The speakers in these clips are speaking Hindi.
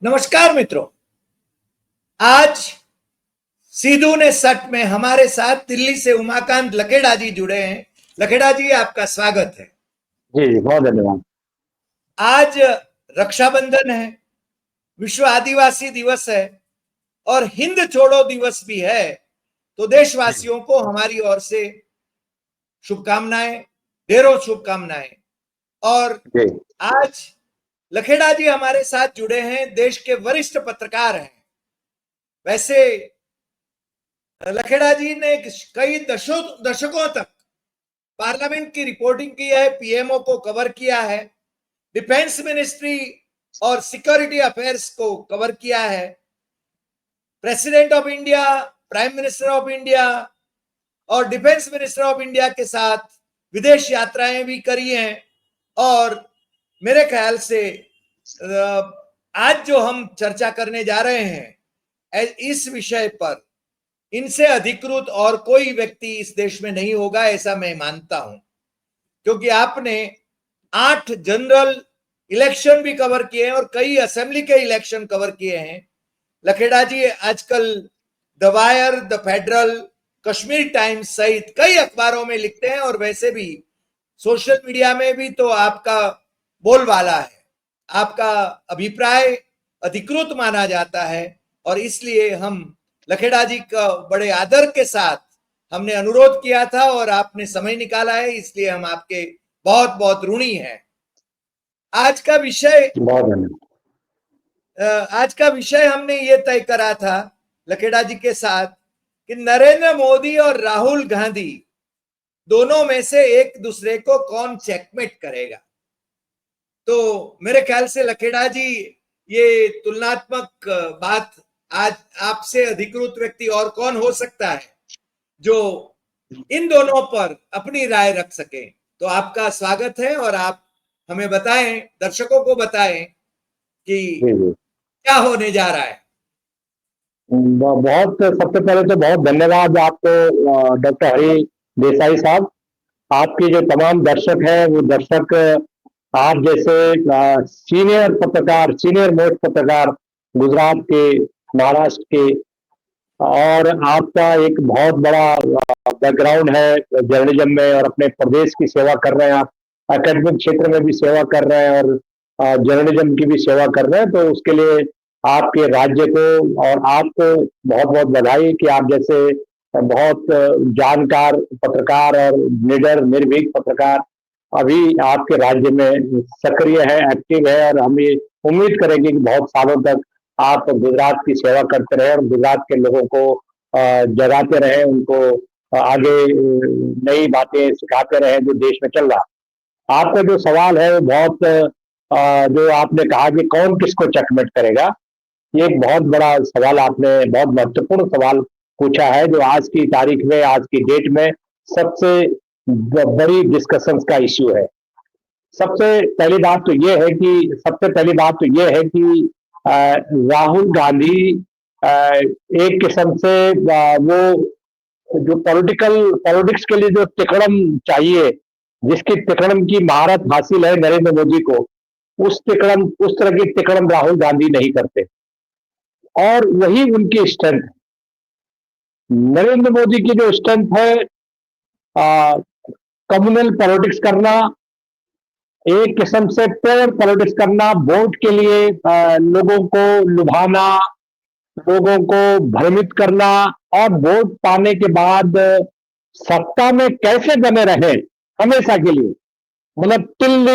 नमस्कार मित्रों, आज सीधू ने सट में हमारे साथ दिल्ली से उमाकांत लखेड़ा जी जुड़े हैं। लखेड़ा जी, आपका स्वागत है। जी बहुत धन्यवाद। आज रक्षाबंधन है, विश्व आदिवासी दिवस है और हिंद छोड़ो दिवस भी है, तो देशवासियों को हमारी ओर से शुभकामनाएं, ढेरों शुभकामनाएं। और आज लखेड़ा जी हमारे साथ जुड़े हैं, देश के वरिष्ठ पत्रकार हैं। वैसे लखेड़ा जी ने कई दशकों तक पार्लियामेंट की रिपोर्टिंग की है, पीएमओ को कवर किया है, डिफेंस मिनिस्ट्री और सिक्योरिटी अफेयर्स को कवर किया है, president of India, prime minister of India और डिफेंस मिनिस्टर ऑफ इंडिया के साथ विदेश यात्राएं भी करी हैं। और मेरे ख्याल से आज जो हम चर्चा करने जा रहे हैं इस विषय पर, इनसे अधिकृत और कोई व्यक्ति इस देश में नहीं होगा, ऐसा मैं मानता हूं, क्योंकि आपने 8 जनरल इलेक्शन भी कवर किए हैं और कई असेंबली के इलेक्शन कवर किए हैं। लखेड़ा जी आजकल the wire, the federal, Kashmir times सहित कई अखबारों में लिखते हैं और वैसे भी सोशल मीडिया में भी तो आपका बोलबाला है, आपका अभिप्राय अधिकृत माना जाता है। और इसलिए हम लखेड़ा जी का बड़े आदर के साथ हमने अनुरोध किया था और आपने समय निकाला है, इसलिए हम आपके बहुत बहुत ऋणी हैं। आज का विषय हमने ये तय करा था लखेड़ा जी के साथ कि नरेंद्र मोदी और राहुल गांधी दोनों में से एक दूसरे को कौन चेकमेट करेगा। तो मेरे ख्याल से लखेड़ा जी, ये तुलनात्मक बात आज आपसे अधिकृत व्यक्ति और कौन हो सकता है जो इन दोनों पर अपनी राय रख सके। तो आपका स्वागत है और आप हमें बताएं, दर्शकों को बताएं कि क्या होने जा रहा है। बहुत सबसे पहले तो बहुत धन्यवाद आपको डॉक्टर हरि देसाई साहब। आपके जो तमाम दर्शक हैं वो दर्शक आप जैसे सीनियर पत्रकार, सीनियर मोस्ट पत्रकार गुजरात के, महाराष्ट्र के, और आपका एक बहुत बड़ा बैकग्राउंड है जर्नलिज्म में और अपने प्रदेश की सेवा कर रहे हैं। आप एकेडमिक क्षेत्र में भी सेवा कर रहे हैं और जर्नलिज्म की भी सेवा कर रहे हैं, तो उसके लिए आपके राज्य को और आपको बहुत बहुत बधाई कि आप जैसे बहुत जानकार पत्रकार और निडर निर्भीक पत्रकार अभी आपके राज्य में सक्रिय है, एक्टिव है। और हम ये उम्मीद करेंगे कि बहुत सालों तक आप गुजरात की सेवा करते रहे और गुजरात के लोगों को जगाते रहे, उनको आगे नई बातें सिखाते रहे जो देश में चल रहा। आपका जो सवाल है वो बहुत जो आपने कहा कि कौन किसको चेकमेट करेगा, ये एक बहुत बड़ा सवाल, आपने बहुत महत्वपूर्ण सवाल पूछा है जो आज की तारीख में, आज की डेट में सबसे बड़ी डिस्कशंस का इश्यू है। सबसे पहली बात तो ये है कि राहुल गांधी एक किस्म से वो जो पॉलिटिक्स के लिए जो तिकड़म चाहिए, जिसकी तिकड़म की महारत हासिल है नरेंद्र मोदी को, उस तरह की तिकड़म राहुल गांधी नहीं करते और वही उनकी स्ट्रेंथ है। नरेंद्र मोदी की जो स्ट्रेंथ है कम्युनल पॉलिटिक्स करना, एक किस्म से प्योर पॉलिटिक्स करना, वोट के लिए लोगों को लुभाना, लोगों को भ्रमित करना और वोट पाने के बाद सत्ता में कैसे बने रहे हमेशा के लिए, मतलब till the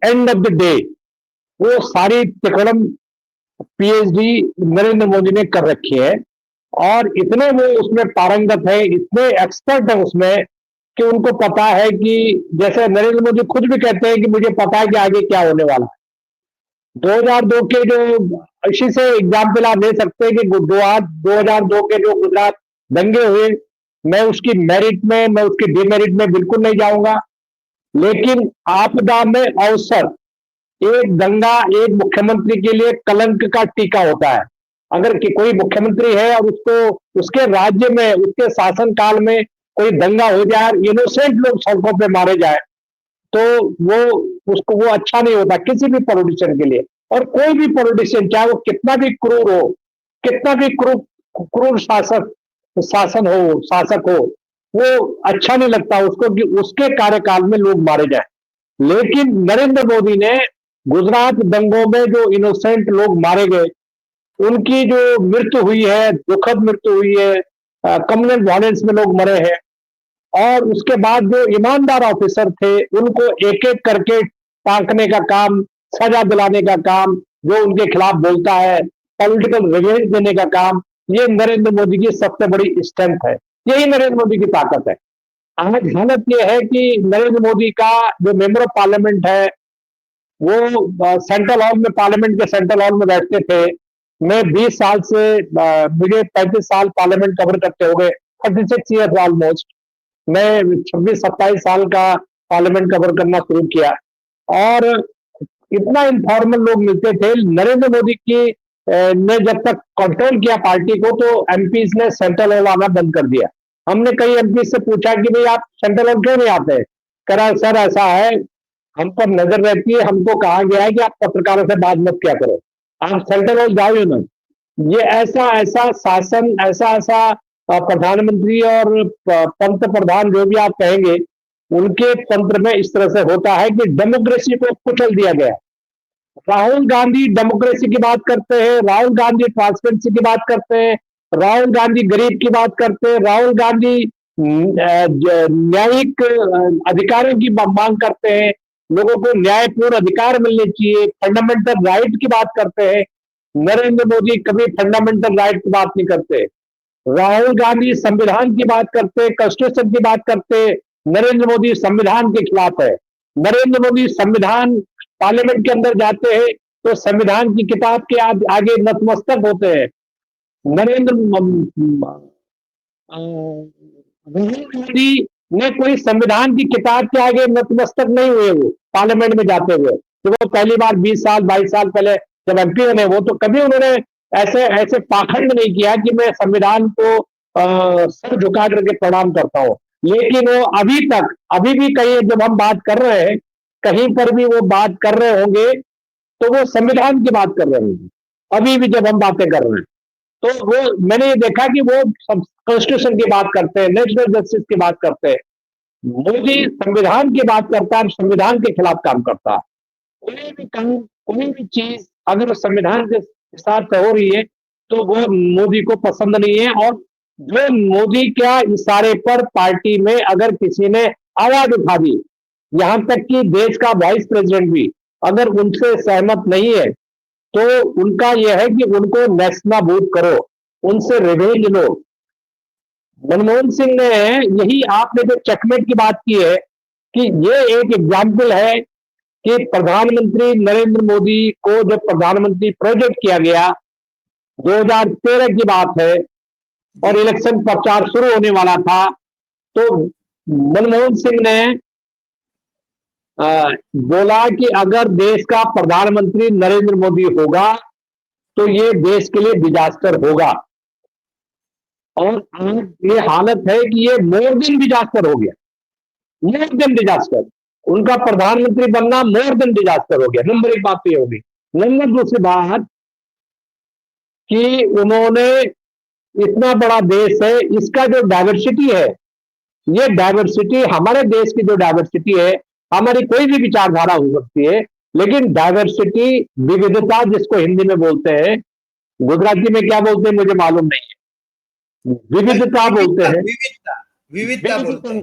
end of the day, वो सारी तिकड़म पीएचडी नरेंद्र मोदी ने कर रखी है। और इतने वो उसमें पारंगत है, इतने एक्सपर्ट है उसमें कि उनको पता है कि जैसे नरेंद्र मोदी खुद भी कहते हैं कि मुझे पता है कि आगे क्या होने वाला है। 2002 के जो, इसी से एग्जाम्पल आप ले सकते हैं कि 2002 के जो गुजरात दंगे हुए, मैं उसकी मेरिट में, मैं उसकी डिमेरिट में बिल्कुल नहीं जाऊंगा, लेकिन आपदा में अवसर, एक दंगा एक मुख्यमंत्री के लिए कलंक का टीका होता है। अगर कि कोई मुख्यमंत्री है और उसको उसके राज्य में, उसके शासनकाल में कोई दंगा हो जाए, इनोसेंट लोग सड़कों पे मारे जाए, तो वो अच्छा नहीं होता किसी भी पॉलिटिशियन के लिए। और कोई भी पॉलिटिशियन, चाहे वो कितना भी क्रूर हो, कितना भी क्रूर शासक हो, वो अच्छा नहीं लगता उसको कि उसके कार्यकाल में लोग मारे जाए। लेकिन नरेंद्र मोदी ने गुजरात दंगों में जो इनोसेंट लोग मारे गए, उनकी जो मृत्यु हुई है, दुखद मृत्यु हुई है, कम्युनल वायलेंस में लोग मरे हैं, और उसके बाद जो ईमानदार ऑफिसर थे उनको एक एक करके टांकने का काम, सजा दिलाने का काम, जो उनके खिलाफ बोलता है, पॉलिटिकल रिवेंज देने का काम, ये नरेंद्र मोदी की सबसे बड़ी स्ट्रेंथ है। यही नरेंद्र मोदी की ताकत है। आज हालत यह है कि नरेंद्र मोदी का जो मेंबर ऑफ पार्लियामेंट है, वो सेंट्रल हॉल में, पार्लियामेंट के सेंट्रल हॉल में बैठते थे। मैं 20 साल से, मुझे 35 साल पार्लियामेंट कवर करते हो गए, 36 ईयर्स ऑलमोस्ट। मैं 26-27 साल का पार्लियामेंट कवर करना शुरू किया, और इतना इनफॉर्मल लोग मिलते थे। नरेंद्र मोदी की ने जब तक कंट्रोल किया पार्टी को, तो एमपीज ने सेंट्रल हॉल आना बंद कर दिया। हमने कई एमपी से पूछा कि भाई आप सेंट्रल हॉल क्यों नहीं आते? कह रहा सर ऐसा है, हम पर नजर रहती है, हमको कहा गया है कि आप पत्रकारों से बात मत क्या करो, आप सेंट्रल हॉल जाओ ही ना। ये ऐसा ऐसा शासन, ऐसा ऐसा प्रधानमंत्री और पंत प्रधान, जो भी आप कहेंगे, उनके तंत्र में इस तरह से होता है कि डेमोक्रेसी को कुचल दिया गया। राहुल गांधी डेमोक्रेसी की बात करते हैं, राहुल गांधी ट्रांसपेरेंसी की बात करते हैं, राहुल गांधी गरीब की बात करते हैं, राहुल गांधी न्यायिक अधिकारों की मांग करते हैं, लोगों को न्यायपूर्ण अधिकार मिलने चाहिए, फंडामेंटल राइट की बात करते हैं। नरेंद्र मोदी कभी फंडामेंटल राइट की बात नहीं करते। राहुल गांधी संविधान की बात करते, कॉन्स्टिट्यूशन की बात करते, नरेंद्र मोदी संविधान के खिलाफ है। नरेंद्र मोदी संविधान, पार्लियामेंट के अंदर जाते हैं तो संविधान की किताब के आगे नतमस्तक होते हैं। नरेंद्र राहुल गांधी ने कोई संविधान की किताब के आगे नतमस्तक नहीं हुए, वो पार्लियामेंट में जाते हुए। तो वो पहली बार 20 साल 22 साल पहले जब एमपी बने, वो तो कभी उन्होंने ऐसे ऐसे पाखंड नहीं किया कि मैं संविधान को सर झुका करके प्रणाम करता हूं। लेकिन वो अभी तक, अभी भी कहीं जब हम बात कर रहे हैं, कहीं पर भी वो बात कर रहे होंगे तो वो संविधान की बात कर रहे होंगे। अभी भी जब हम बातें कर रहे हैं तो वो, मैंने ये देखा कि वो कॉन्स्टिट्यूशन की बात करते हैं, नेशनल जस्टिस की बात करते हैं। मोदी संविधान की बात करता है, संविधान के खिलाफ काम करता है। कोई भी काम, कोई भी चीज अगर संविधान के साथ हो रही है तो वो मोदी को पसंद नहीं है। और जो मोदी के इशारे पर पार्टी में अगर किसी ने आवाज उठा दी, यहां तक कि देश का वाइस प्रेसिडेंट भी अगर उनसे सहमत नहीं है, तो उनका यह है कि उनको नेस्तनाबूद करो, उनसे रिवेंज लो। मनमोहन सिंह ने, यही आपने जो चेकमेट की बात की है, कि ये एक एग्जाम्पल है कि प्रधानमंत्री नरेंद्र मोदी को जब प्रधानमंत्री प्रोजेक्ट किया गया, 2013 की बात है, और इलेक्शन प्रचार शुरू होने वाला था, तो मनमोहन सिंह ने बोला कि अगर देश का प्रधानमंत्री नरेंद्र मोदी होगा तो ये देश के लिए डिजास्टर होगा। और आज ये हालत है कि ये मोर देन डिजास्टर हो गया, मोर देन डिजास्टर। उनका प्रधानमंत्री बनना मोर देन डिजास्टर हो गया। नंबर एक बात तो ये होगी। नंबर दूसरी बात कि उन्होंने, इतना बड़ा देश है, इसका जो डाइवर्सिटी है, ये डाइवर्सिटी, हमारे देश की जो डाइवर्सिटी है, हमारी कोई भी विचारधारा हो सकती है, लेकिन डाइवर्सिटी, विविधता जिसको हिंदी में बोलते हैं, गुजराती में क्या बोलते हैं मुझे मालूम नहीं है, विविधता बोलते हैं, विविधता विविधता बोलते हैं।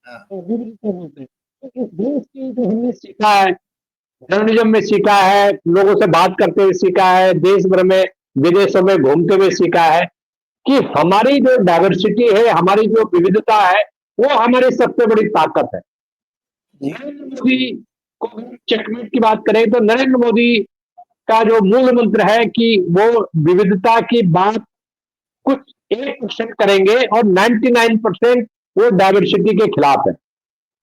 हाँ। विविधता बोलते हैं। तो इस देश की जो हमने सीखा है, जर्नलिज्म में सीखा है, लोगों से बात करते हुए सीखा है, देश भर में विदेशों में घूमते हुए सीखा है, कि हमारी जो डाइवर्सिटी है, हमारी जो विविधता है, वो हमारी सबसे बड़ी ताकत है। नरेंद्र मोदी को चेकमेट की बात करें तो नरेंद्र मोदी का जो मूल मंत्र है कि वो विविधता की बात कुछ 1% करेंगे और 99% वो डाइवर्सिटी के खिलाफ है।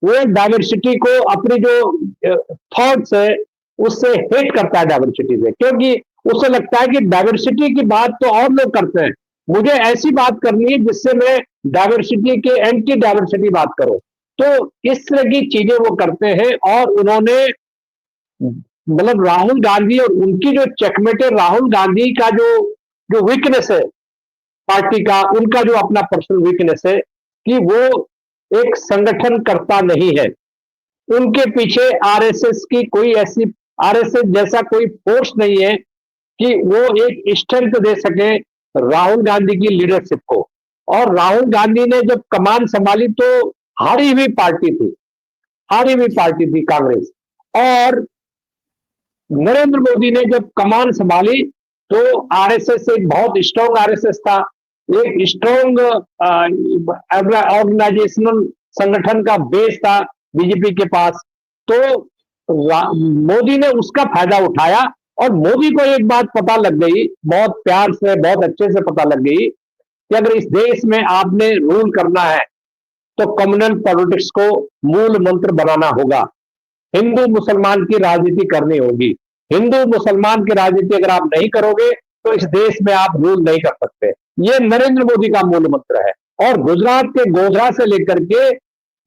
वो डाइवर्सिटी को, अपनी जो थॉट्स है उससे हेट करता है डाइवर्सिटी से, क्योंकि उसे लगता है कि डाइवर्सिटी की बात तो और लोग करते हैं, मुझे ऐसी बात करनी है जिससे मैं डाइवर्सिटी के एंटी डाइवर्सिटी बात करूं। तो इस तरह की चीजें वो करते हैं। और उन्होंने मतलब राहुल गांधी और उनकी जो चेकमेट है, राहुल गांधी का जो जो वीकनेस है पार्टी का, उनका जो अपना पर्सनल वीकनेस है कि वो एक संगठन करता नहीं है। उनके पीछे आरएसएस की कोई ऐसी, आरएसएस जैसा कोई फोर्स नहीं है कि वो एक स्ट्रेंथ दे सके राहुल गांधी की लीडरशिप को। और राहुल गांधी ने जब कमान संभाली तो हारी हुई पार्टी थी, हारी हुई पार्टी थी कांग्रेस। और नरेंद्र मोदी ने जब कमान संभाली तो आरएसएस एक बहुत स्ट्रांग आरएसएस था, एक स्ट्रांग ऑर्गेनाइजेशनल संगठन का बेस था बीजेपी के पास। तो मोदी ने उसका फायदा उठाया और मोदी को एक बात पता लग गई, बहुत प्यार से, बहुत अच्छे से पता लग गई कि अगर इस देश में आपने रूल करना है तो कम्युनल पॉलिटिक्स को मूल मंत्र बनाना होगा, हिंदू मुसलमान की राजनीति करनी होगी। हिंदू मुसलमान की राजनीति अगर आप नहीं करोगे तो इस देश में आप रूल नहीं कर सकते। ये नरेंद्र मोदी का मूल मंत्र है। और गुजरात के गोधरा से लेकर के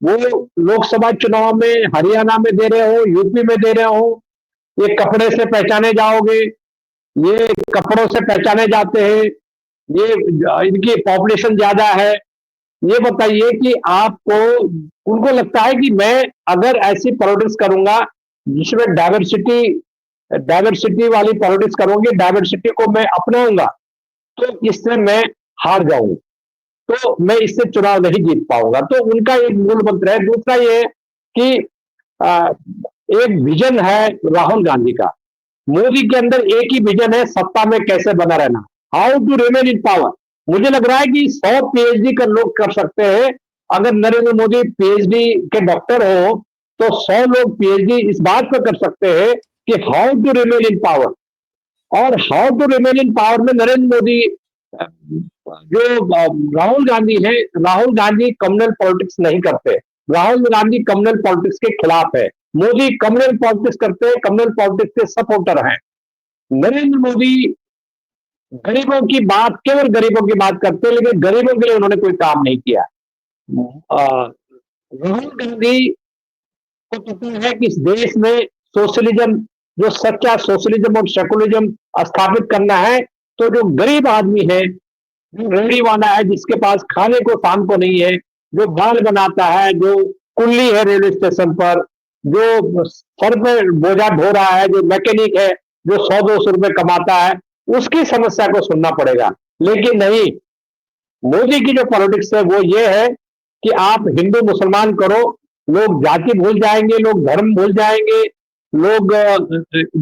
वो लोकसभा चुनाव में हरियाणा में दे रहे हो, यूपी में दे रहे हो, ये कपड़े से पहचाने जाओगे, ये कपड़ों से पहचाने जाते हैं, ये इनकी पॉपुलेशन ज्यादा है। ये बताइए कि आपको, उनको लगता है कि मैं अगर ऐसी पॉलिटिक्स करूंगा जिसमें डाइवर्सिटी वाली पॉलिटिक्स करूंगी, डाइवर्सिटी को मैं अपनाऊंगा तो इससे मैं हार जाऊंगा, तो मैं इससे चुनाव नहीं जीत पाऊंगा। तो उनका एक मूल मंत्र है। दूसरा ये कि एक विजन है राहुल गांधी का, मोदी के अंदर एक ही विजन है, सत्ता में कैसे बना रहना, how to remain in power. मुझे लग रहा है कि 100 पीएचडी कर लोग कर सकते हैं। अगर नरेंद्र मोदी पीएचडी के डॉक्टर हो तो 100 लोग पीएचडी इस बात पर कर सकते हैं कि how to remain in power. और how to remain in power में नरेंद्र मोदी, जो राहुल गांधी है, राहुल गांधी कम्युनल पॉलिटिक्स नहीं करते, राहुल गांधी कम्युनल पॉलिटिक्स के खिलाफ है। मोदी कम्युनल पॉलिटिक्स करते हैं, कम्युनल पॉलिटिक्स के सपोर्टर हैं। नरेंद्र मोदी गरीबों की बात, केवल गरीबों की बात करते हैं, लेकिन गरीबों के लिए उन्होंने कोई काम नहीं किया। राहुल गांधी को पता है कि इस देश में सोशलिज्म, जो सच्चा सोशलिज्म और सेकुलरिज्म स्थापित करना है, तो जो गरीब आदमी है, जो रेहड़ी वाला है, जिसके पास खाने को शाम को नहीं है, जो बाल बनाता है, जो कुल्ली है रेलवे स्टेशन पर, जो सर पे बोझा ढो रहा है, जो मैकेनिक है, जो 100-200 रुपए कमाता है, उसकी समस्या को सुनना पड़ेगा। लेकिन नहीं, मोदी की जो पॉलिटिक्स है वो ये है कि आप हिंदू मुसलमान करो, लोग जाति भूल जाएंगे, लोग धर्म भूल जाएंगे, लोग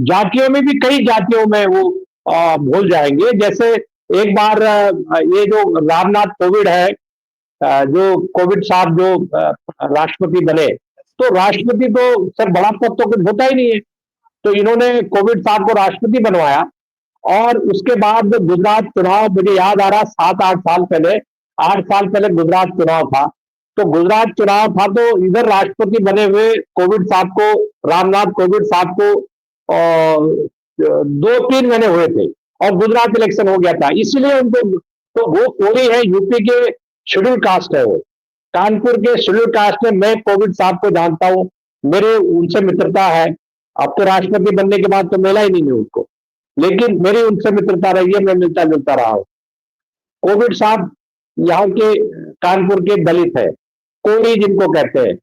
जातियों में भी, कई जातियों में वो भूल जाएंगे। जैसे एक बार ये जो रामनाथ कोविंद है, जो कोविंद साहब जो राष्ट्रपति बने, तो राष्ट्रपति तो सर बड़ा पद तो कुछ होता ही नहीं है, तो इन्होंने कोविंद साहब को राष्ट्रपति बनवाया। और उसके बाद गुजरात चुनाव, मुझे याद आ रहा 7-8 साल पहले, 8 साल पहले गुजरात चुनाव था। तो गुजरात चुनाव था तो इधर राष्ट्रपति बने हुए कोविंद साहब को, रामनाथ कोविंद साहब को 2-3 महीने हुए थे और गुजरात इलेक्शन हो गया था, इसलिए उनको, तो वो कोई है, यूपी के शेड्यूल कास्ट है, वो कानपुर के शेड्यूल कास्ट में। मैं कोविंद साहब को जानता हूं, मेरे उनसे मित्रता है। अब तो राष्ट्रपति बनने के बाद तो मिला ही नहीं उनको, लेकिन मेरी उनसे मित्रता रही है, मैं मिलता जुलता रहा हूं। कोविंद साहब यहाँ के कानपुर के दलित है, कोरी जिनको कहते हैं,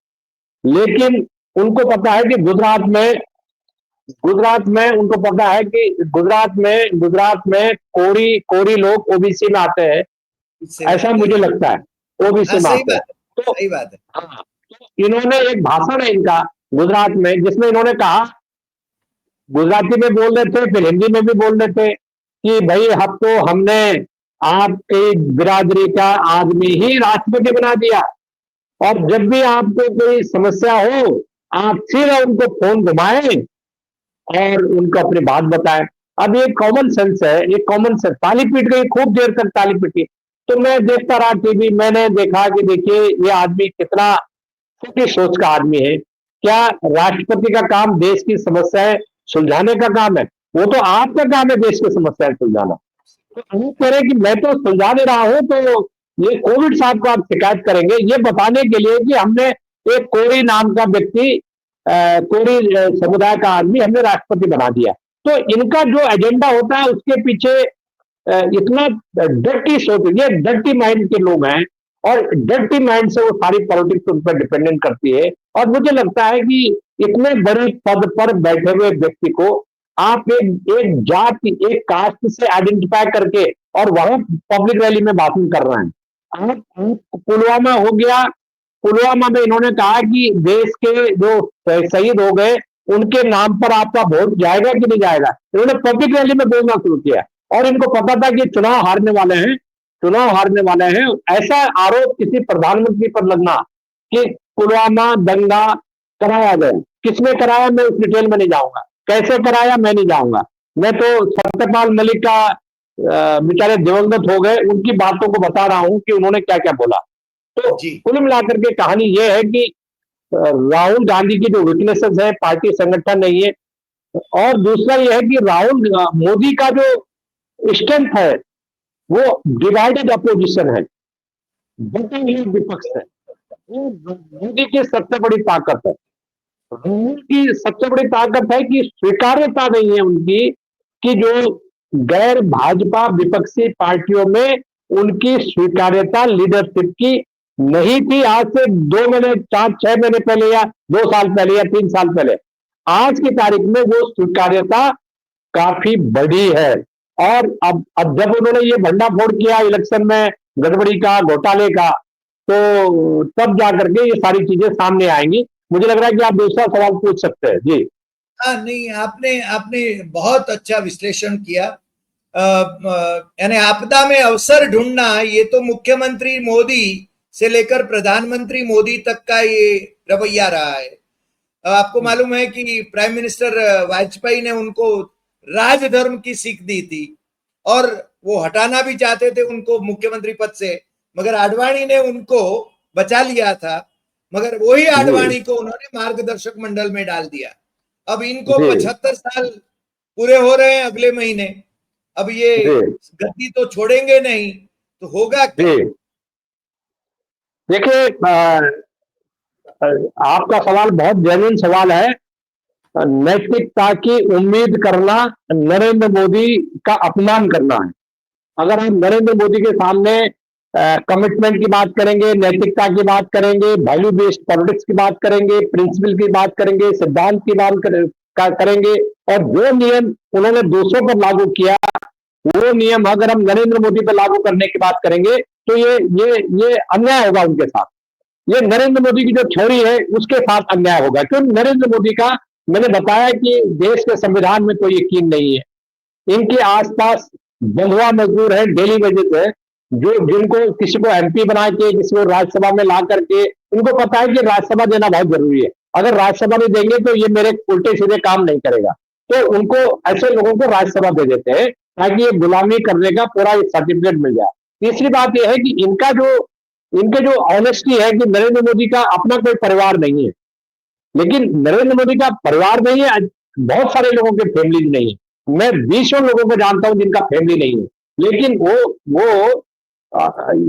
लेकिन उनको पता है कि गुजरात में उनको पता है कि गुजरात में कोरी लोग ओबीसी में आते हैं, ऐसा मुझे लगता है, ओबीसी में आते हैं। तो सही बात है। हाँ, तो इन्होंने एक भाषण है इनका गुजरात में, जिसमें इन्होंने कहा, गुजराती में बोल रहे थे, फिर हिंदी में भी बोल रहे थे कि भाई अब तो हमने आपकी बिरादरी का आदमी ही राष्ट्रपति बना दिया, और जब भी आपको कोई समस्या हो आप सीधा उनको फोन घुमाएं और उनको अपनी बात बताएं। अब ये कॉमन सेंस है, ये कॉमन सेंस ताली पीट गई, खूब देर तक ताली पीटी। तो मैं देखता रहा टीवी, मैंने देखा कि देखिए ये आदमी कितना छोटी सोच का आदमी है। क्या राष्ट्रपति का काम देश की समस्याएं सुलझाने का काम है? वो तो आपका काम है देश की समस्याएं सुलझाना। तो हम कह रहे कि मैं तो सुलझा दे रहा हूं, तो ये कोविंद साहब को आप शिकायत करेंगे, ये बताने के लिए कि हमने एक कोरी नाम का व्यक्ति कोरी समुदाय का आदमी हमने राष्ट्रपति बना दिया। तो इनका जो एजेंडा होता है उसके पीछे इतना डर्टी सोच, ये डर्टी माइंड के लोग हैं और डर्टी माइंड से वो सारी पॉलिटिक्स उन पर डिपेंडेंट करती है। और मुझे लगता है कि इतने बड़े पद पर बैठे हुए व्यक्ति को आप एक जाति, एक कास्ट से आइडेंटिफाई करके और वहां पब्लिक रैली में भाषण कर रहे हैं। आप पुलवामा हो गया, पुलवामा में इन्होंने कहा कि देश के जो शहीद हो गए उनके नाम पर आपका वोट जाएगा कि नहीं जाएगा, इन्होंने पब्लिक रैली में बोलना शुरू किया। और इनको पता था कि चुनाव हारने वाले हैं, चुनाव हारने वाले हैं। ऐसा आरोप किसी प्रधानमंत्री पर लगना कि पुलवामा दंगा कराया गया, किसने कराया मैं उस डिटेल में नहीं जाऊंगा, कैसे कराया मैं नहीं जाऊंगा। मैं तो सत्यपाल मलिक का बेचारे दिवंगत हो गए उनकी बातों को बता रहा हूं कि उन्होंने क्या क्या बोला। तो जी कुल मिलाकर के कहानी यह है कि राहुल गांधी की जो वीकनेसेस है, पार्टी संगठन नहीं है। और दूसरा यह है कि राहुल मोदी का जो स्ट्रेंथ है वो डिवाइडेड अपोजिशन है, बटा हुआ विपक्ष है। वो मोदी की सबसे बड़ी ताकत है। राहुल की सबसे बड़ी ताकत है कि स्वीकार्यता नहीं है उनकी, कि जो गैर भाजपा विपक्षी पार्टियों में उनकी स्वीकार्यता लीडरशिप की नहीं थी। आज से 2 महीने, 4-6 महीने पहले या 2 साल पहले या 3 साल पहले, आज की तारीख में वो स्वीकार्यता काफी बड़ी है। और अब जब उन्होंने ये भंडाफोड़ किया इलेक्शन में गड़बड़ी का, घोटाले का, तो तब जाकर के ये सारी चीजें सामने आएंगी। मुझे लग रहा है कि आप दूसरा सवाल पूछ सकते हैं जी। हाँ, नहीं, आपने आपने बहुत अच्छा विश्लेषण किया। यानी आपदा में अवसर ढूंढना, ये तो मुख्यमंत्री मोदी से लेकर प्रधानमंत्री मोदी तक का ये रवैया रहा है। आपको मालूम है कि प्राइम मिनिस्टर वाजपेयी ने उनको राजधर्म की सीख दी थी और वो हटाना भी चाहते थे उनको मुख्यमंत्री पद से, मगर आडवाणी ने उनको बचा लिया था। मगर वही आडवाणी को उन्होंने मार्गदर्शक मंडल में डाल दिया। अब इनको 75 साल पूरे हो रहे हैं अगले महीने। अब ये गद्दी तो छोड़ेंगे नहीं, तो होगा क्या? देखिए, आपका सवाल बहुत जेन्युइन सवाल है। नैतिकता की उम्मीद करना नरेंद्र मोदी का अपमान करना है। अगर हम नरेंद्र मोदी के सामने कमिटमेंट की बात करेंगे, नैतिकता की बात करेंगे, वैल्यू बेस्ड पॉलिटिक्स की बात करेंगे, प्रिंसिपल की बात करेंगे, सिद्धांत की बात करेंगे, और जो नियम उन्होंने दूसरों पर लागू किया वो नियम अगर हम नरेंद्र मोदी पर लागू करने की बात करेंगे तो ये अन्याय होगा उनके साथ। ये नरेंद्र मोदी की जो थ्योरी है उसके साथ अन्याय होगा, क्योंकि नरेंद्र मोदी का मैंने बताया कि देश के संविधान में कोई यकीन नहीं है। इनके आसपास बंधुआ मजदूर है, डेली वेजेस है, जो जिनको किसी को एमपी बना के, किसी को राज्यसभा में ला करके, इनको पता है कि राज्यसभा देना बहुत जरूरी है। अगर राज्यसभा नहीं देंगे तो ये मेरे उल्टे सीधे काम नहीं करेगा, तो उनको ऐसे लोगों को राज्यसभा दे देते हैं ताकि ये गुलामी करने का पूरा सर्टिफिकेट मिल जाए। तीसरी बात यह है कि इनके जो ऑनेस्टी है कि नरेंद्र मोदी का अपना कोई परिवार नहीं है। लेकिन नरेंद्र मोदी का परिवार नहीं है, बहुत सारे लोगों के फैमिली नहीं है। मैं 20 लोगों को जानता हूं जिनका फैमिली नहीं है, लेकिन वो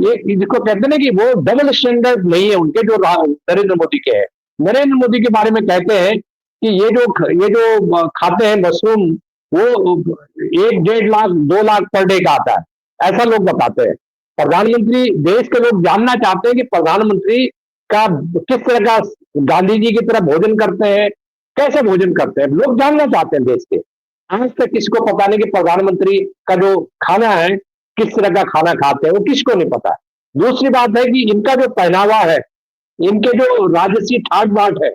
ये जिसको कहते हैं ना कि वो डबल स्टैंडर्ड नहीं है उनके, जो नरेंद्र मोदी के हैं। नरेंद्र मोदी के बारे में कहते हैं कि ये जो खाते हैं मशरूम, वो 1-1.5 लाख 2 लाख पर डे का आता है, ऐसा लोग बताते हैं। प्रधानमंत्री, देश के लोग जानना चाहते हैं कि प्रधानमंत्री का किस तरह का, गांधी जी की तरह भोजन करते हैं, कैसे भोजन करते हैं, लोग जानना चाहते हैं देश के। आज तक किसी को पता नहीं कि प्रधानमंत्री का जो खाना है किस तरह का खाना खाते हैं, वो किसको नहीं पता। दूसरी बात है कि इनका जो पहनावा है, इनके जो राजसी ठाट बाट है,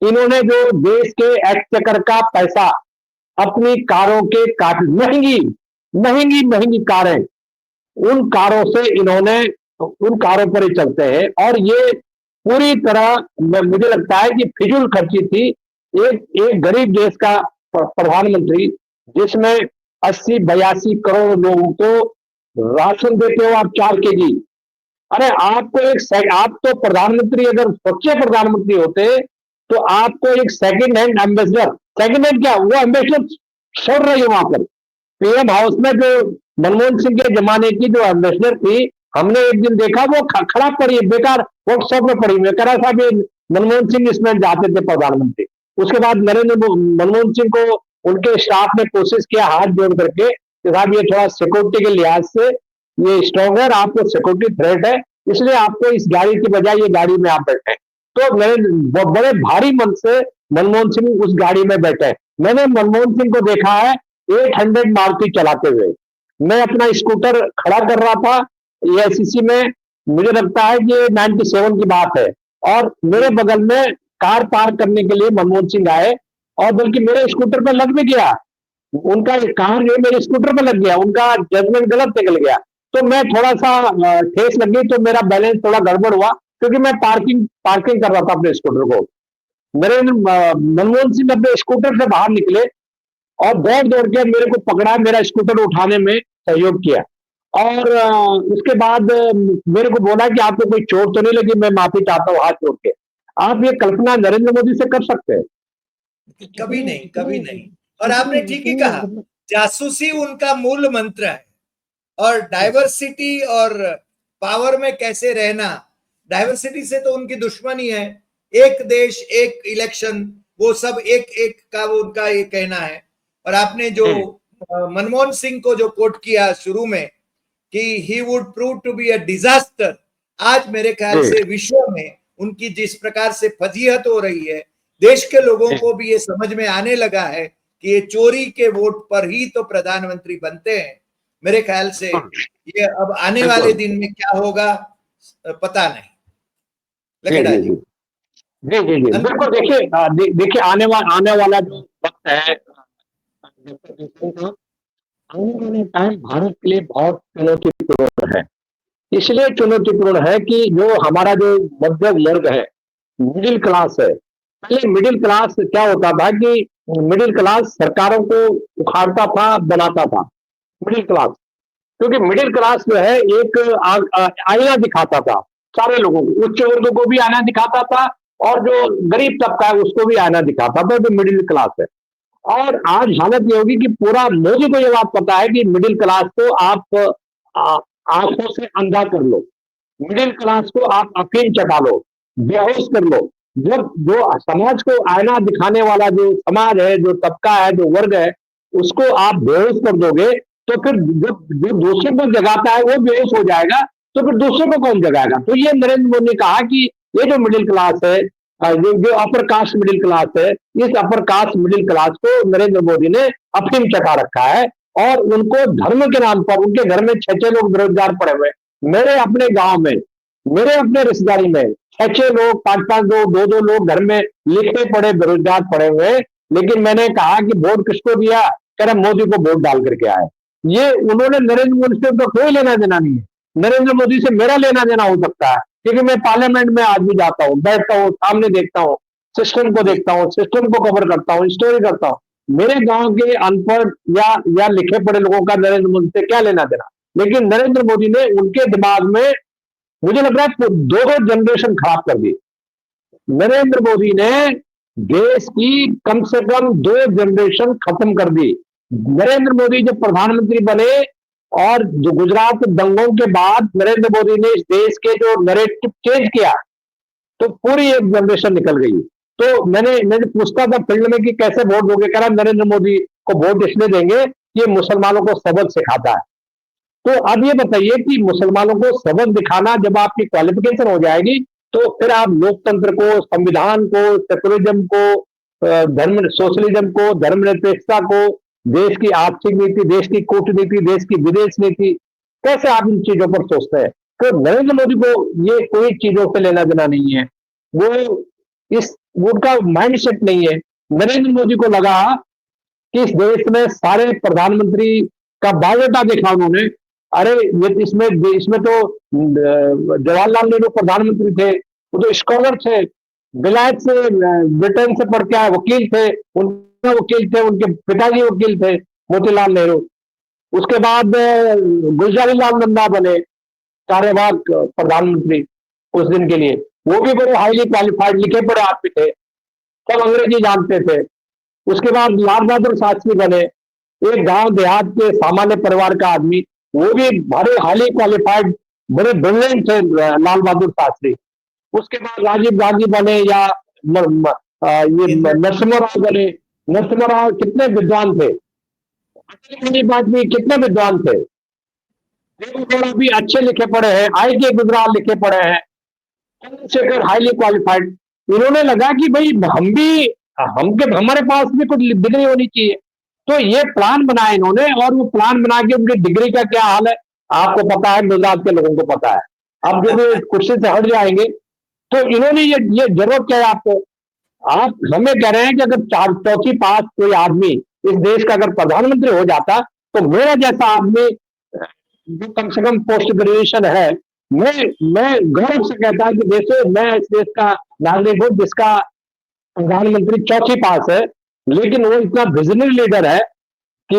इन्होंने जो देश के एक्सचेकर का पैसा अपनी कारों के काट, महंगी महंगी महंगी कारें, उन कारों से इन्होंने, उन कारों पर ही चलते हैं। और ये पूरी तरह मुझे लगता है कि फिजूल खर्ची थी। एक गरीब देश का प्रधानमंत्री, जिसमें 80-82 करोड़ लोगों को राशन देते हो आप 4 kg। अरे आप तो प्रधानमंत्री, अगर सच्चे प्रधानमंत्री होते तो आपको एक second hand ambassador, second hand क्या, वो एम्बेसडर छोड़ रही है वहां पर पीएम हाउस में, जो मनमोहन सिंह के जमाने की जो एम्बेसडर थी, हमने एक दिन देखा वो खराब पड़ी है, बेकार वर्कशॉप में पड़ी। मैं कह रहा था कि मनमोहन सिंह इसमें जाते थे प्रधानमंत्री, उसके बाद मनमोहन सिंह को उनके स्टाफ ने कोशिश किया हाथ जोड़ करके कि साहब ये थोड़ा सिक्योरिटी के लिहाज से ये स्ट्रॉन्ग है, आपको सिक्योरिटी थ्रेट है, इसलिए आपको इस गाड़ी की बजाय ये गाड़ी में आप बैठे। तो मैंने बड़े भारी मन से मनमोहन सिंह उस गाड़ी में बैठे। मैंने मनमोहन सिंह को देखा है 800 मारुति चलाते हुए। मैं अपना स्कूटर खड़ा कर रहा था एआईसीसी में, मुझे लगता है कि 97 की बात है, और मेरे बगल में कार पार्क करने के लिए मनमोहन सिंह आए, और बल्कि मेरे स्कूटर पर लग भी गया, उनका कार जो मेरे स्कूटर पर लग गया, उनका जजमेंट गलत निकल गया। तो मैं थोड़ा सा ठेस लग गई, तो मेरा बैलेंस थोड़ा गड़बड़ हुआ, क्योंकि मैं पार्किंग कर रहा था अपने स्कूटर को। मनमोहन सिंह अपने स्कूटर से बाहर निकले और दौड़ दौड़ के मेरे को पकड़ा, मेरा स्कूटर उठाने में सहयोग किया, और उसके बाद मेरे को बोला कि आपको कोई चोट तो नहीं लगी, मैं माफी चाहता हूँ हाथ जोड़ के। आप ये कल्पना नरेंद्र मोदी से कर सकते हैं? कभी नहीं, कभी नहीं। और आपने ठीक ही कहा, जासूसी उनका मूल मंत्र है, और डाइवर्सिटी और पावर में कैसे रहना, डाइवर्सिटी से तो उनकी दुश्मनी है, एक देश एक इलेक्शन, वो सब एक एक का वो उनका ये कहना है। और आपने जो मनमोहन सिंह को जो कोट किया शुरू में कि he would prove to be a disaster, आज मेरे ख्याल से विश्व में उनकी जिस प्रकार से फजीहत हो रही है, देश के लोगों को भी ये समझ में आने लगा है कि ये चोरी के वोट पर ही तो प्रधानमंत्री बनते हैं। मेरे ख्याल से ये अब आने वाले दिन में क्या होगा पता नहीं। लखेड़ा जी। जी जी जी बिल्कुल। देखिए आने वाला जो वक्त है, आने वाला टाइम भारत के लिए बहुत चुनौतीपूर्ण है। इसलिए चुनौतीपूर्ण है कि जो हमारा जो मध्यम वर्ग है, मिडिल क्लास है, पहले मिडिल क्लास क्या होता था कि मिडिल क्लास सरकारों को उखाड़ता था, बनाता था मिडिल क्लास, क्योंकि मिडिल क्लास जो है एक आईना दिखाता था सारे लोगों को, उच्च वर्ग को भी आईना दिखाता था, और जो गरीब तबका है उसको भी आईना दिखाता था, जो मिडिल क्लास है। और आज हालत ये होगी कि पूरा मोदी को ये बात पता है कि मिडिल क्लास को आप आंखों से अंधा कर लो, मिडिल क्लास को आप अफीम चटा लो, बेहोश कर लो। जब जो समाज को आईना दिखाने वाला जो समाज है, जो तबका है, जो वर्ग है, उसको आप बेहोश कर दोगे, तो फिर जब जो दूसरों को जगाता है वो बेहोश हो जाएगा, तो फिर दूसरों को कौन जगाएगा? तो ये नरेंद्र मोदी ने कहा कि ये जो मिडिल क्लास है, जो अपर कास्ट मिडिल क्लास है, इस अपर कास्ट मिडिल क्लास को नरेंद्र मोदी ने अफीम चटा रखा है, और उनको धर्म के नाम पर उनके घर में 6 लोग बेरोजगार पड़े हुए। मेरे अपने गांव में, मेरे अपने रिश्तेदारी में 6 लोग, 5 लोग, 2 लोग घर में लिखे पड़े बेरोजगार पड़े हुए। लेकिन मैंने कहा कि वोट किसको दिया? कह रहा मोदी को वोट डाल करके आए। ये उन्होंने नरेंद्र मोदी से तो कोई लेना देना नहीं है। नरेंद्र मोदी से मेरा लेना देना हो सकता है, क्योंकि मैं पार्लियामेंट में आज भी जाता हूँ, बैठता हूँ, सामने देखता हूँ, सिस्टम को देखता हूँ, सिस्टम को कवर करता हूँ, स्टोरी करता हूँ। मेरे गांव के अनपढ़ या लिखे पढ़े लोगों का नरेंद्र मोदी से क्या लेना देना? लेकिन नरेंद्र मोदी ने उनके दिमाग में, मुझे लग रहा है, 2 जनरेशन खराब कर दी। नरेंद्र मोदी ने देश की कम से कम 2 जनरेशन खत्म कर दी। नरेंद्र मोदी जब प्रधानमंत्री बने और जो गुजरात दंगों के बाद नरेंद्र मोदी ने इस देश के जो नैरेटिव चेंज किया, तो पूरी एक जनरेशन निकल गई। तो मैंने पूछता था फील्ड में कि कैसे वोट दोगे? कह रहा नरेंद्र मोदी को वोट इसलिए देंगे, ये मुसलमानों को सबक सिखाता है। तो अब ये बताइए कि मुसलमानों को सबक दिखाना जब आपकी क्वालिफिकेशन हो जाएगी, तो फिर आप लोकतंत्र को, संविधान को, सेकुलरिज्म को, धर्म सोशलिज्म को, धर्मनिरपेक्षता को, देश की आर्थिक नीति, देश की कूटनीति, देश की विदेश नीति, कैसे आप इन चीजों पर सोचते हैं? तो नरेंद्र मोदी को ये कोई चीजों से लेना देना नहीं है, वो उनका माइंड सेट नहीं है। नरेंद्र मोदी को लगा कि इस देश में सारे प्रधानमंत्री का बायोडाटा देखा उन्होंने, अरे ये इसमें तो जवाहरलाल नेहरू प्रधानमंत्री थे, वो तो स्कॉलर थे, विलायत से, ब्रिटेन से पढ़ के आए, वकील थे, उनके वकील थे, उनके पिताजी वकील थे मोतीलाल नेहरू। उसके बाद गुलजारी लाल नंदा बने कार्यवाहक प्रधानमंत्री उस दिन के लिए, वो भी बड़े हाईली क्वालिफाइड लिखे पढ़े आदमी थे, सब अंग्रेजी जानते थे। उसके बाद लाल बहादुर शास्त्री बने, एक गांव देहात के सामान्य परिवार का आदमी, वो भी बड़े हाईली क्वालिफाइड, बड़े ब्रिलियंट थे लाल बहादुर शास्त्री। उसके बाद राजीव गांधी बने, या ये नरसिम्हा राव बने। नरसिम्हा राव कितने विद्वान थे, अटल बिहारी वाजपेयी कितने विद्वान थे, देवेगौड़ा भी अच्छे लिखे पढ़े हैं, आई.के. गुजराल लिखे पढ़े हैं, चंद्रशेखर हाईली क्वालिफाइड। इन्होंने लगा कि भाई हमारे पास भी कुछ डिग्री होनी चाहिए, तो ये प्लान बनाया इन्होंने, और वो प्लान बना के उनकी डिग्री का क्या हाल है आपको पता है, गुजरात के लोगों को पता है। अब जब ये कुर्सी से हट जाएंगे तो इन्होंने ये जरूरत क्या है आपको, आप हमें कह रहे हैं कि अगर चौथी पास कोई आदमी इस देश का अगर प्रधानमंत्री हो जाता, तो मेरा जैसा आदमी जो कम से कम पोस्ट ग्रेजुएशन है, मैं गौरव से कहता हूं कि जैसे मैं इस देश का नागरिक हूं जिसका प्रधानमंत्री चौथी पास है, लेकिन वो इतना विजनरी लीडर है कि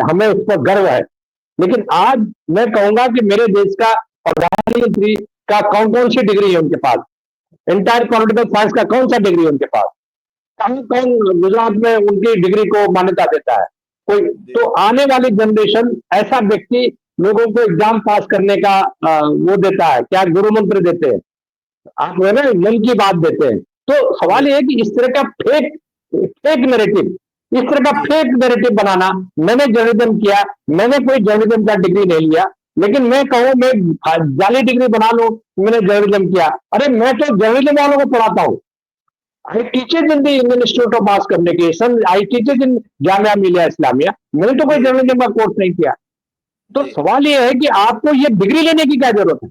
हमें उस पर गर्व है। लेकिन आज मैं कहूंगा कि मेरे देश का प्रधानमंत्री का कौन कौन सी डिग्री है उनके पास, इंटायर पॉलिटिकल साइंस का कौन सा डिग्री है उनके पास, कौन गुजरात में उनकी डिग्री को मान्यता देता है कोई। तो आने वाली जनरेशन ऐसा व्यक्ति लोगों को एग्जाम पास करने का वो देता है, क्या गुरु मंत्र देते हैं आप, है ना, मन की बात देते हैं। तो सवाल ये है कि इस तरह का फेक फेक नैरेटिव, इस तरह का फेक नैरेटिव बनाना, मैंने जर्नलिज्म किया, मैंने कोई जर्नलिज्म का डिग्री नहीं लिया, लेकिन मैं कहूं मैं जाली डिग्री बना लूं मैंने जर्नलिज्म किया, अरे मैं तो जर्नलिज्म वालों को पढ़ाता हूं। I teachers in the Indian institute of mass communication, I teachers in Jamia Millia Islamia, मैंने तो कोई जर्नलिज्म का कोर्स नहीं किया। तो सवाल ये है कि आपको ये डिग्री लेने की क्या जरूरत है।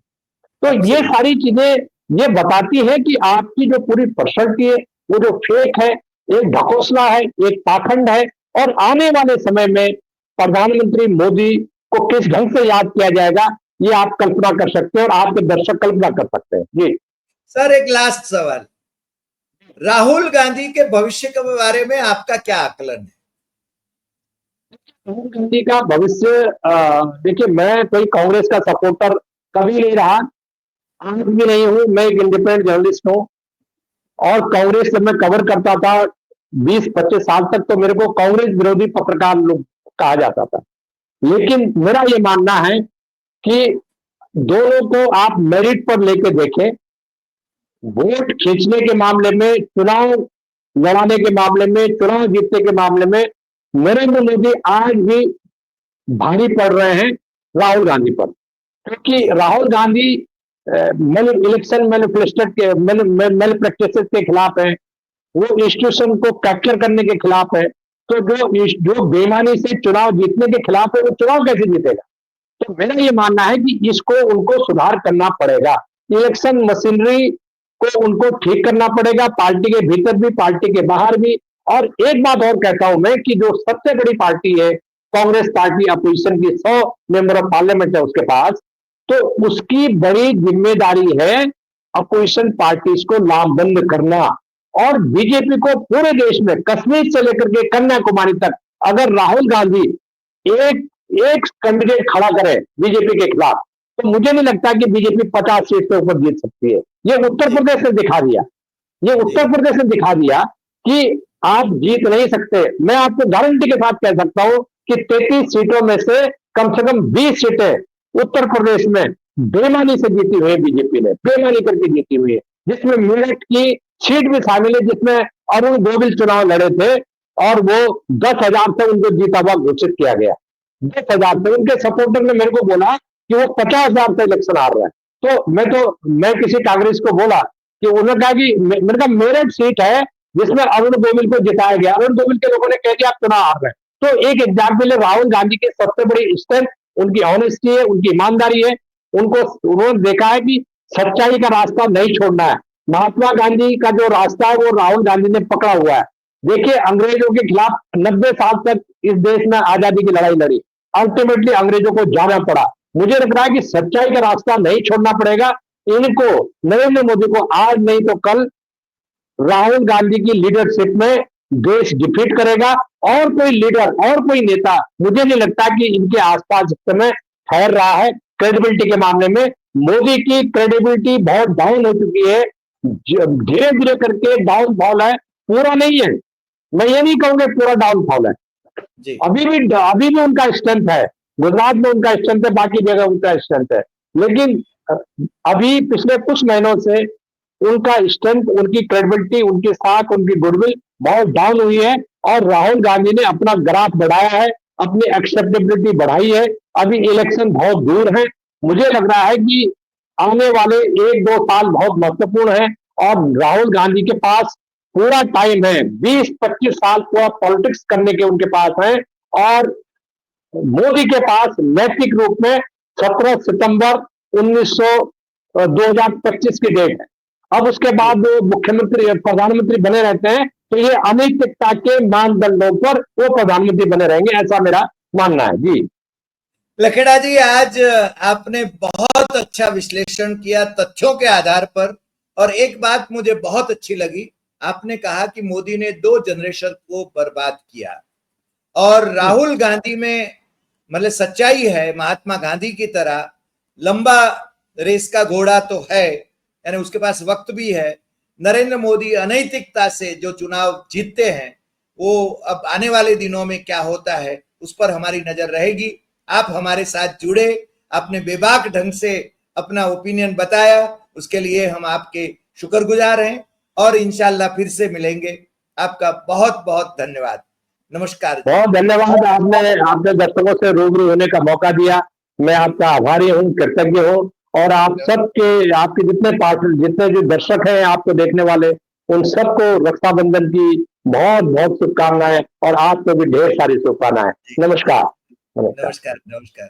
तो ये सारी चीजें ये बताती है कि आपकी जो पूरी पर्सनैलिटी है वो जो फेक है, एक ढकोसला है, एक पाखंड है, और आने वाले समय में प्रधानमंत्री मोदी को किस ढंग से याद किया जाएगा ये आप कल्पना कर सकते हैं और आपके दर्शक कल्पना कर सकते हैं। जी सर, एक लास्ट सवाल, राहुल गांधी के भविष्य के बारे में आपका क्या आकलन है? राहुल गांधी का भविष्य, देखिए मैं कोई कांग्रेस का सपोर्टर कभी नहीं रहा, आज भी नहीं हूं, मैं एक इंडिपेंडेंट जर्नलिस्ट हूं, और कांग्रेस जब मैं कवर करता था 20-25 साल तक, तो मेरे को कांग्रेस विरोधी पत्रकार लोग कहा जाता था। लेकिन मेरा ये मानना है कि दोनों को आप मेरिट पर लेके देखें, वोट खींचने के मामले में, चुनाव लड़ाने के मामले में, चुनाव जीतने के मामले में नरेंद्र मोदी आज भी भारी पड़ रहे हैं राहुल गांधी पर, क्योंकि राहुल गांधी इलेक्शन मैल प्रैक्टिसेस के खिलाफ है, वो इंस्टीट्यूशन को कैप्चर करने के खिलाफ है। तो जो बेईमानी से चुनाव जीतने के खिलाफ है, वो चुनाव कैसे जीतेगा। तो मेरा ये मानना है कि इसको उनको सुधार करना पड़ेगा, इलेक्शन मशीनरी को उनको ठीक करना पड़ेगा, पार्टी के भीतर भी, पार्टी के बाहर भी। और एक बात और कहता हूं मैं कि जो सबसे बड़ी पार्टी है कांग्रेस पार्टी, अपोजिशन की 100 मेंबर ऑफ पार्लियामेंट है उसके पास, तो उसकी बड़ी जिम्मेदारी है अपोजिशन पार्टीज को लामबंद करना। और बीजेपी को पूरे देश में कश्मीर से लेकर के कन्याकुमारी तक अगर राहुल गांधी एक एक कैंडिडेट खड़ा करे बीजेपी के खिलाफ, तो मुझे नहीं लगता कि बीजेपी 50 सीट से ऊपर जीत सकती है। ये उत्तर प्रदेश ने दिखा दिया, ये उत्तर प्रदेश ने दिखा दिया कि आप जीत नहीं सकते। मैं आपको गारंटी के साथ कह सकता हूं कि 33 सीटों में से कम 20 सीटें उत्तर प्रदेश में बेईमानी से जीती हुई है, बीजेपी ने बेईमानी करके जीती हुई है, जिसमें मेरठ की सीट भी शामिल है, जिसमें अरुण गोविल चुनाव लड़े थे और वो 10,000 से उनको जीता हुआ घोषित किया गया। 10,000 से उनके सपोर्टर ने मेरे को बोला कि वो 50,000 से इलेक्शन हार रहे हैं। तो मैं किसी कांग्रेस को बोला कि उन्होंने कहा कि मैंने कहा मेरठ सीट है जिसमें अरुण गोविल को जिताया गया, अरुण गोविल के लोगों ने कह दिया आप चुनाव हार रहे हैं। तो एक एग्जाम्पल है राहुल गांधी की सबसे बड़ी स्ट्रेंथ उनकी ऑनेस्टी है, उनकी ईमानदारी है। उन्होंने देखा है कि सच्चाई का रास्ता नहीं छोड़ना है। महात्मा गांधी का जो रास्ता है वो राहुल गांधी ने पकड़ा हुआ है। देखिए अंग्रेजों के खिलाफ 90 साल तक इस देश में आजादी की लड़ाई लड़ी, अल्टीमेटली अंग्रेजों को जाना पड़ा। मुझे लग रहा है कि सच्चाई का रास्ता नहीं छोड़ना पड़ेगा इनको, नरेंद्र मोदी को आज नहीं तो कल राहुल गांधी की लीडरशिप में देश डिफीट करेगा। और कोई लीडर और कोई नेता मुझे नहीं लगता कि इनके आसपास इस समय ठहर रहा है क्रेडिबिलिटी के मामले में। मोदी की क्रेडिबिलिटी बहुत डाउन हो चुकी है, धीरे धीरे करके डाउनफॉल है, पूरा नहीं है। मैं ये नहीं कहूंगा पूरा डाउनफॉल है, अभी भी उनका स्ट्रेंथ है, गुजरात में उनका स्ट्रेंथ है, बाकी जगह उनका स्ट्रेंथ है। लेकिन अभी पिछले कुछ महीनों से उनका स्ट्रेंथ, उनकी क्रेडिबिलिटी, उनकी साख, उनकी गुडविल बहुत डाउन हुई है। और राहुल गांधी ने अपना ग्राफ बढ़ाया है, अपनी एक्सेप्टेबिलिटी बढ़ाई है। अभी इलेक्शन बहुत दूर है। मुझे लग रहा है कि आने वाले 1-2 साल बहुत महत्वपूर्ण है और राहुल गांधी के पास पूरा टाइम है, 20-25 साल पूरा पॉलिटिक्स करने के उनके पास है। और मोदी के पास नैतिक रूप में 17 सितंबर 2025 की डेट है। अब उसके बाद वो मुख्यमंत्री प्रधानमंत्री बने रहते हैं, तो ये अनैतिकता के मानदंडों पर वो प्रधानमंत्री बने रहेंगे, ऐसा मेरा मानना है। जी लखेड़ा जी, आज आपने बहुत अच्छा विश्लेषण किया तथ्यों के आधार पर। और एक बात मुझे बहुत अच्छी लगी, आपने कहा कि मोदी ने 2 जनरेशन को बर्बाद किया। और राहुल गांधी में मतलब सच्चाई है, महात्मा गांधी की तरह लंबा रेस का घोड़ा तो है, यानी उसके पास वक्त भी है। नरेंद्र मोदी अनैतिकता से जो चुनाव जीतते हैं, वो अब आने वाले दिनों में क्या होता है उस पर हमारी नजर रहेगी। आप हमारे साथ जुड़े, आपने बेबाक ढंग से अपना ओपिनियन बताया, उसके लिए हम आपके शुक्रगुजार हैं और इंशाल्लाह फिर से मिलेंगे। आपका बहुत बहुत धन्यवाद। नमस्कार। बहुत धन्यवाद। आपने दर्शकों से रूबरू होने का मौका दिया। मैं आपका आभारी हूँ, कृतज्ञ हूँ। और आप सबके, आपके जितने जो दर्शक हैं आपको देखने वाले, उन सबको रक्षाबंधन की बहुत बहुत शुभकामनाएं और आपको भी ढेर सारी शुभकामनाएं। नमस्कार। नमस्कार। नमस्कार। नमस्कार।